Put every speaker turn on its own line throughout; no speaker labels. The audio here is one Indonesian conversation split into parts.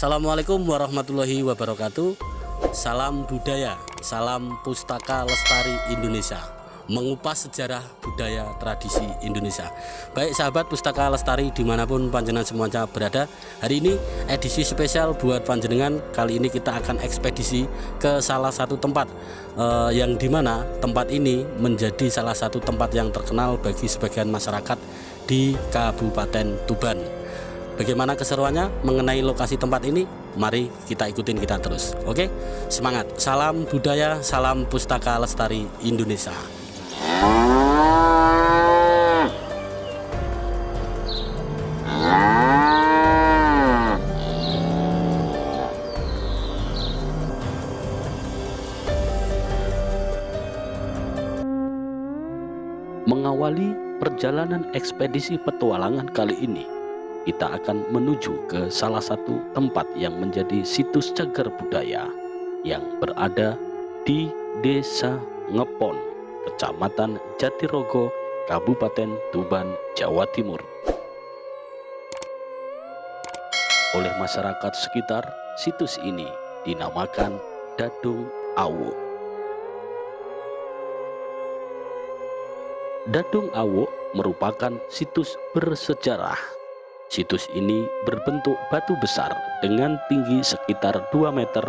Assalamualaikum warahmatullahi wabarakatuh. Salam budaya, salam Pustaka Lestari Indonesia, mengupas sejarah budaya tradisi Indonesia. Baik sahabat Pustaka Lestari dimanapun panjenengan semuanya berada, hari ini edisi spesial buat panjenengan. Kali ini kita akan ekspedisi ke salah satu tempat yang dimana tempat ini menjadi salah satu tempat yang terkenal bagi sebagian masyarakat di Kabupaten Tuban. Bagaimana keseruannya mengenai lokasi tempat ini? Mari kita ikutin kita terus. Oke, semangat. Salam budaya, salam Pustaka Lestari Indonesia. Mengawali perjalanan ekspedisi petualangan kali ini, kita akan menuju ke salah satu tempat yang menjadi situs cagar budaya yang berada di Desa Ngepon, Kecamatan Jatirogo, Kabupaten Tuban, Jawa Timur. Oleh masyarakat sekitar, situs ini dinamakan Dadung Awu. Dadung Awu merupakan situs bersejarah. Situs ini berbentuk batu besar dengan tinggi sekitar 2 meter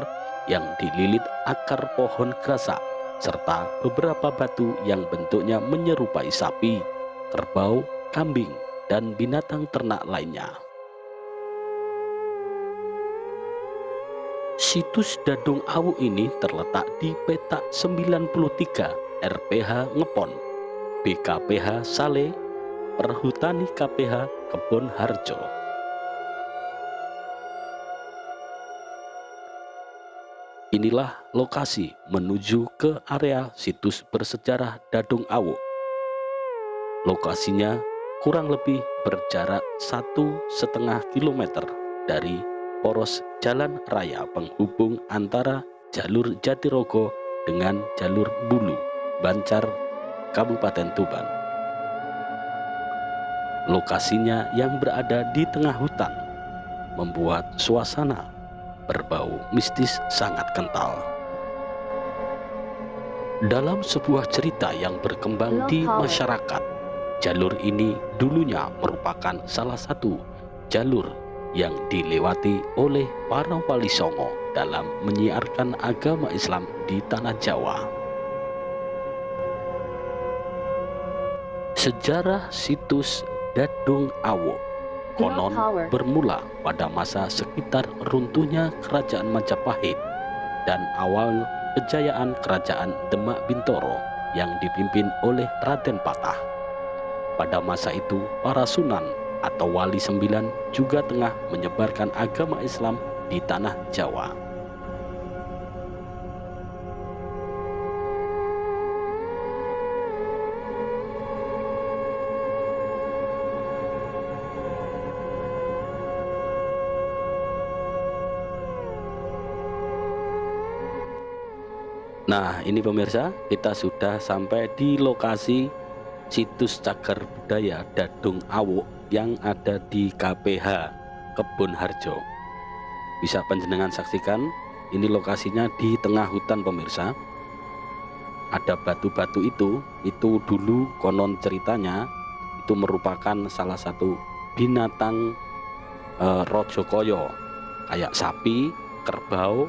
yang dililit akar pohon grasa, serta beberapa batu yang bentuknya menyerupai sapi, kerbau, kambing, dan binatang ternak lainnya. Situs Dadung Awu ini terletak di petak 93 RPH Ngepon, BKPH Sale, Perhutani KPH Kebon Harjo. Inilah lokasi menuju ke area situs bersejarah Dadung Awu. Lokasinya kurang lebih berjarak 1,5 km dari poros jalan raya penghubung antara jalur Jatirogo dengan jalur Bulu, Bancar, Kabupaten Tuban. Lokasinya yang berada di tengah hutan membuat suasana berbau mistis sangat kental. Dalam sebuah cerita yang berkembang di masyarakat, jalur ini dulunya merupakan salah satu jalur yang dilewati oleh para wali songo dalam menyiarkan agama Islam di tanah Jawa. Sejarah situs Dadung Awu konon bermula pada masa sekitar runtuhnya Kerajaan Majapahit dan awal kejayaan Kerajaan Demak Bintoro yang dipimpin oleh Raden Patah. Pada masa itu, para Sunan atau Wali Sembilan juga tengah menyebarkan agama Islam di tanah Jawa. Nah, ini pemirsa, kita sudah sampai di lokasi situs cagar budaya Dadung Awu yang ada di KPH Kebon Harjo. Bisa panjenengan saksikan, ini lokasinya di tengah hutan pemirsa. Ada batu-batu itu dulu konon ceritanya itu merupakan salah satu binatang Rojokoyo, kayak sapi, kerbau,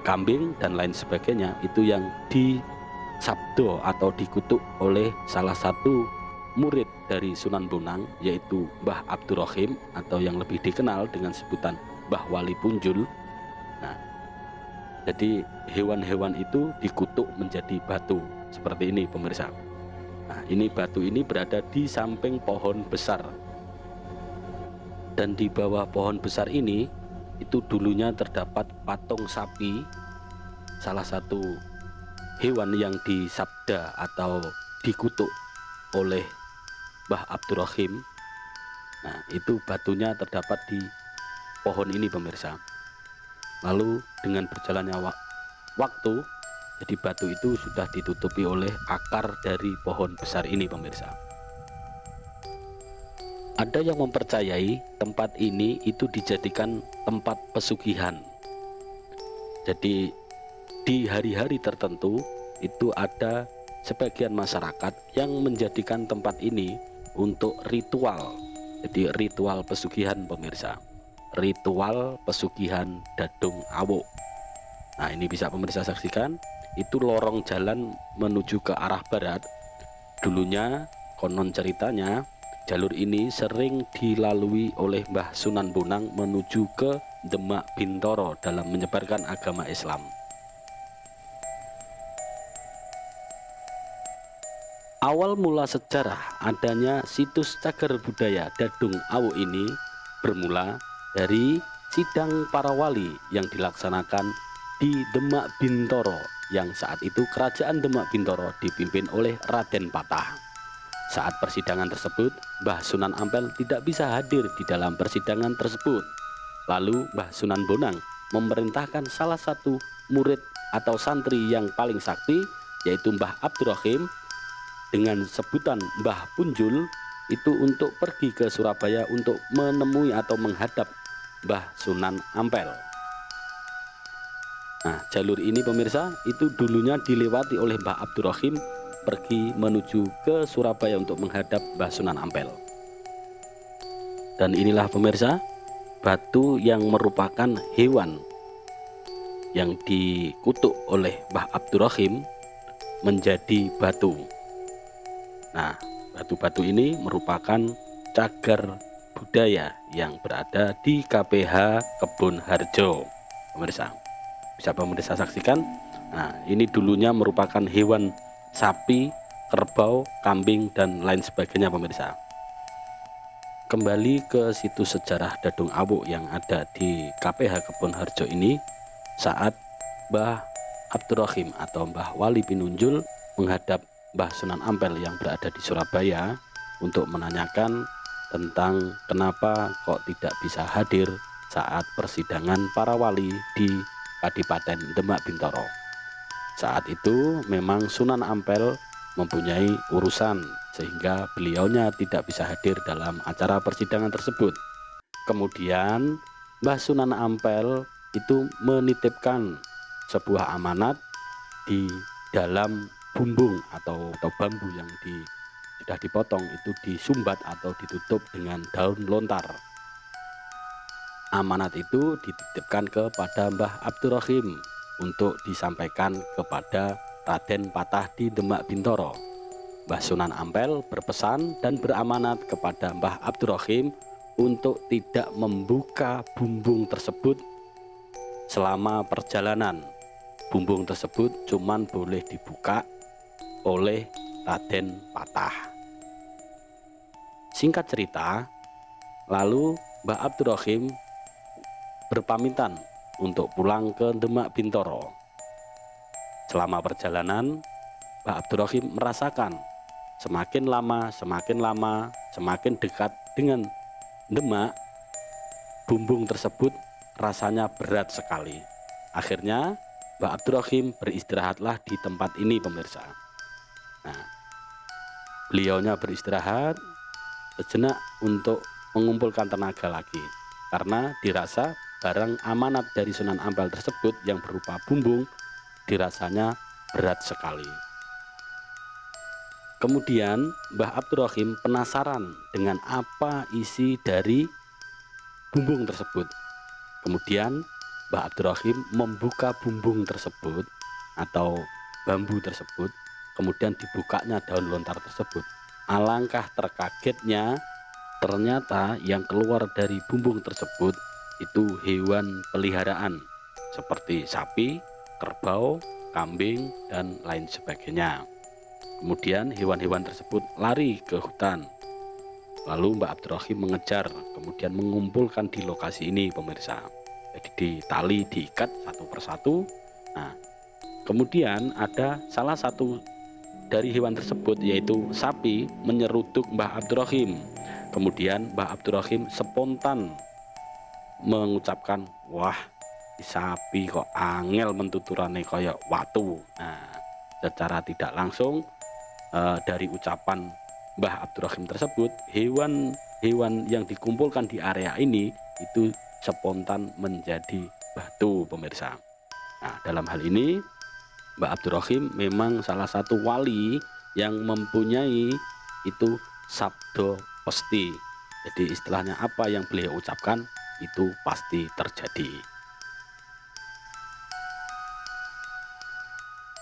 kambing, dan lain sebagainya, itu yang disabdo atau dikutuk oleh salah satu murid dari Sunan Bonang, yaitu Mbah Abdurrahim atau yang lebih dikenal dengan sebutan Mbah Wali Punjul. Nah, jadi hewan-hewan itu dikutuk menjadi batu seperti ini pemirsa. Nah, ini batu ini berada di samping pohon besar, dan di bawah pohon besar ini itu dulunya terdapat patung sapi, salah satu hewan yang disabda atau dikutuk oleh Mbah Abdurrahim. Nah, itu batunya terdapat di pohon ini pemirsa. Lalu dengan berjalannya waktu, jadi batu itu sudah ditutupi oleh akar dari pohon besar ini pemirsa. Ada yang mempercayai tempat ini itu dijadikan tempat pesugihan. Jadi di hari-hari tertentu itu ada sebagian masyarakat yang menjadikan tempat ini untuk ritual. Jadi ritual pesugihan pemirsa. Ritual pesugihan Dadung Awuk. Nah, ini bisa pemirsa saksikan, itu lorong jalan menuju ke arah barat. Dulunya konon ceritanya jalur ini sering dilalui oleh Mbah Sunan Bonang menuju ke Demak Bintoro dalam menyebarkan agama Islam. Awal mula sejarah adanya situs cagar budaya Dadung Awuk ini bermula dari sidang para wali yang dilaksanakan di Demak Bintoro, yang saat itu kerajaan Demak Bintoro dipimpin oleh Raden Patah. Saat persidangan tersebut, Mbah Sunan Ampel tidak bisa hadir di dalam persidangan tersebut. Lalu Mbah Sunan Bonang memerintahkan salah satu murid atau santri yang paling sakti, yaitu Mbah Abdurrahim dengan sebutan Mbah Punjul, itu untuk pergi ke Surabaya untuk menemui atau menghadap Mbah Sunan Ampel. Nah, jalur ini pemirsa itu dulunya dilewati oleh Mbah Abdurrahim pergi menuju ke Surabaya untuk menghadap Mbah Sunan Ampel. Dan inilah pemirsa, batu yang merupakan hewan yang dikutuk oleh Mbah Abdurrahim menjadi batu. Nah, batu-batu ini merupakan cagar budaya yang berada di KPH Kebun Harjo, pemirsa. Bisa pemirsa saksikan. Nah, ini dulunya merupakan hewan sapi, kerbau, kambing, dan lain sebagainya pemirsa. Kembali ke situs sejarah Dadung Awuk yang ada di KPH Kebun Harjo ini, saat Mbah Abdurrahim atau Mbah Wali Pinunjul menghadap Mbah Sunan Ampel yang berada di Surabaya untuk menanyakan tentang kenapa kok tidak bisa hadir saat persidangan para wali di Kadipaten Demak Bintoro. Saat itu memang Sunan Ampel mempunyai urusan sehingga beliaunya tidak bisa hadir dalam acara persidangan tersebut. Kemudian Mbah Sunan Ampel itu menitipkan sebuah amanat di dalam bumbung atau bambu yang sudah dipotong, itu disumbat atau ditutup dengan daun lontar. Amanat itu dititipkan kepada Mbah Abdurrahim untuk disampaikan kepada Raden Patah di Demak Bintoro. Mbah Sunan Ampel berpesan dan beramanat kepada Mbah Abdurrahim untuk tidak membuka bumbung tersebut selama perjalanan. Bumbung tersebut cuman boleh dibuka oleh Raden Patah. Singkat cerita, lalu Mbah Abdurrahim berpamitan untuk pulang ke Demak Bintoro. Selama perjalanan, Mbah Abdurrahim merasakan semakin lama, semakin dekat dengan Demak, bumbung tersebut rasanya berat sekali. Akhirnya Mbah Abdurrahim beristirahatlah di tempat ini pemirsa. Nah, beliaunya beristirahat sejenak untuk mengumpulkan tenaga lagi, karena dirasa barang amanat dari Sunan Ampel tersebut yang berupa bumbung dirasanya berat sekali. Kemudian Mbah Abdurrahim penasaran dengan apa isi dari bumbung tersebut. Kemudian Mbah Abdurrahim membuka bumbung tersebut atau bambu tersebut, kemudian dibukanya daun lontar tersebut. Alangkah terkagetnya, ternyata yang keluar dari bumbung tersebut itu hewan peliharaan seperti sapi, kerbau, kambing, dan lain sebagainya. Kemudian hewan-hewan tersebut lari ke hutan. Lalu Mbah Abdurrahim mengejar, kemudian mengumpulkan di lokasi ini pemirsa. Jadi ditali, diikat satu persatu. Nah, kemudian ada salah satu dari hewan tersebut, yaitu sapi, menyeruduk Mbah Abdurrahim. Kemudian Mbah Abdurrahim spontan mengucapkan, wah, sapi kok angel mentuturane kaya watu. Nah, secara tidak langsung dari ucapan Mbah Abdurrahim tersebut, hewan hewan yang dikumpulkan di area ini itu spontan menjadi batu, pemirsa. Nah, dalam hal ini Mbah Abdurrahim memang salah satu wali yang mempunyai itu sabdo pasti. Jadi istilahnya apa yang beliau ucapkan itu pasti terjadi.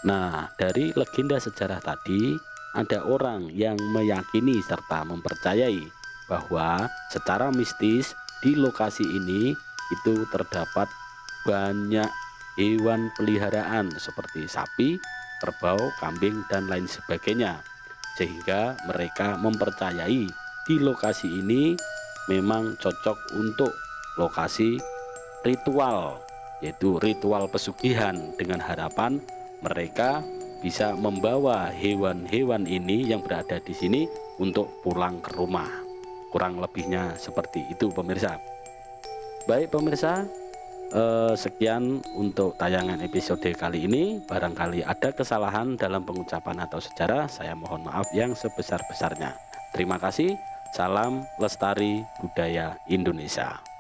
Nah, dari legenda sejarah tadi, ada orang yang meyakini serta mempercayai bahwa secara mistis di lokasi ini itu terdapat banyak hewan peliharaan seperti sapi, kerbau, kambing, dan lain sebagainya. Sehingga mereka mempercayai di lokasi ini memang cocok untuk lokasi ritual, yaitu ritual pesugihan, dengan harapan mereka bisa membawa hewan-hewan ini yang berada di sini untuk pulang ke rumah. Kurang lebihnya seperti itu, pemirsa. Baik pemirsa, sekian untuk tayangan episode kali ini. Barangkali ada kesalahan dalam pengucapan atau sejarah, saya mohon maaf yang sebesar-besarnya. Terima kasih. Salam lestari budaya Indonesia.